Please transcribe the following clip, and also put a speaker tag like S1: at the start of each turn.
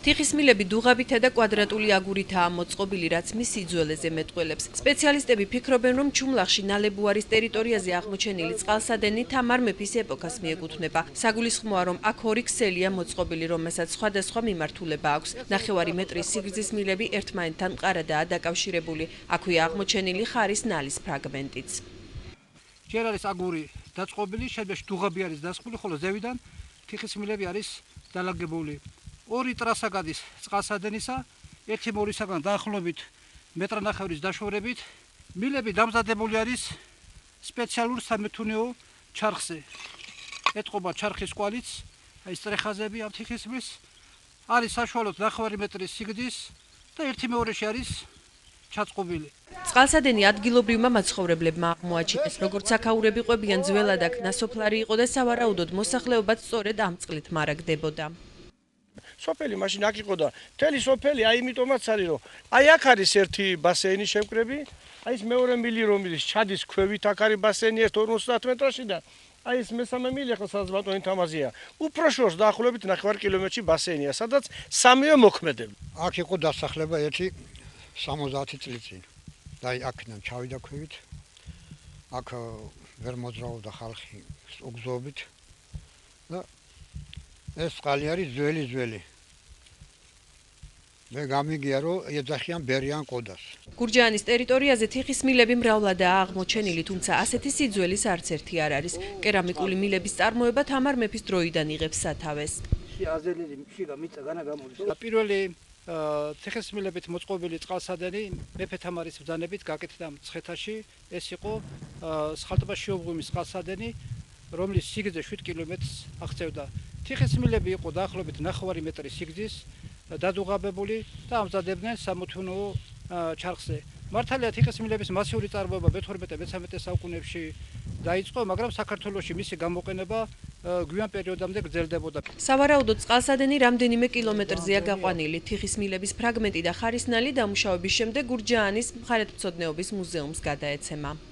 S1: თიხის მილები დუღაბითა და კვადრატული აგურითაა მოწყობილი, რაც მის სიძველეზე მეტყველებს. სპეციალისტები ფიქრობენ, რომ ჩუმლახში ნალებუარის ტერიტორიაზე აღმოჩენილი წყალსადენი თამარ მეფის ეპოქას მიეკუთვნება. საგულისხმოა, რომ აქ ორი ქსელია მოწყობილი, რომელსაც სხვადასხვა მიმართულება აქვს. 9 მეტრის სიგრძის მილები ერთმანეთთან მყარადაა დაკავშირებული. აქვეა აღმოჩენილი ხარის ნალის ფრაგმენტიც.
S2: ჯერ არის აგური დაწყობილი, შემდგომში დუღაბი არის დასხმული, ხოლო ზევიდან თიხის მილები არის დალაგებული. ორი ტრასა გადის წყალსადენისა, ერთი მორისაგან დაახლოებით 1.5 მეტრის დაშორებით. მილები დამზადებული არის სპეციალურ სამეთუნეო ჩარხზე. ეტყობა ჩარხის კვალიც, აი სტრეხაზები ამ თიხის მილს. არის საშუალოდ 9 მეტრის სიგრძის და 1/2-ში არის ჩაწყობილი.
S1: წყალსადენი ადგილობრივმა მაცხოვრებლებმა აღმოაჩინეს, როგორც აქაურები ყვებიან ძველად აქ ნასოფლარი იყო და სავარაუდოდ მოსახლეობაც სწორედ ამ წყლით მარაგდებოდა.
S3: სოფელი მაშინ აქ იყო და მთელი სოფელი აი იმიტომაც არის, რომ აი აქ არის ერთი ბასეინი შევკრები, აი ეს მეორე მილი რომელიც ჩადის ქვევით აქ არის ბასეინი 150 მეტრში და აი ეს მესამე მილი ახლა სადაც ბატონი თამაზია, უფრო შორს დაახლოებით 9 კილომეტრში ბასეინია, სადაც სამივე მოქმედები.
S4: აქ იყო დასახლება ერთი 70 წლის წინ. და აქედან ჩავიდა ქვევით. აქ ვერ მოძრაობდა ხალხი უგზობით. და ეს წყალი არის ძველი. მე გამიგია, რომ ეძახიან ბერიან ყოდას.
S1: გურჯაანის ტერიტორიაზე თიხის მილები მრავლადაა აღმოჩენილი, თუმცა ასეთი სიძველის არც ერთი არ არის. კერამიკული მილების წარმოება თამარ მეფის დროიდან იღებს სათავეს.
S2: პირველი თიხის მილებით მოწყობილი წყალსადენი მეფე თამარის ბრძანებით გაკეთდა მცხეთაში. ეს იყო სხალტბა-შიოღვიმის წყალსადენი, რომლის სიგრძე 7 კილომეტრს აღწევდა. თიხის მილები იყო დაახლოებით 9 მეტრის სიგრძის, დადუღაბებული და ამზადებდნენ სამეთუნეო ჩარხზე. მართალია თიხის მილების მასიური წარმოება მე-12-13 საუკუნეებში დაიწყო, მაგრამ საქართველოში მისი გამოყენება გვიან პერიოდამდე გრძელდებოდა.
S1: სავარაუდოდ წყალსადენი რამდენიმე კილომეტრზეა გაყვანილი. თიხის მილების ფრაგმენტი და ხარისნალი დამუშავების შემდეგ გურჯაანის მხარეთმცოდნეობის მუზეუმს გადაეცემა.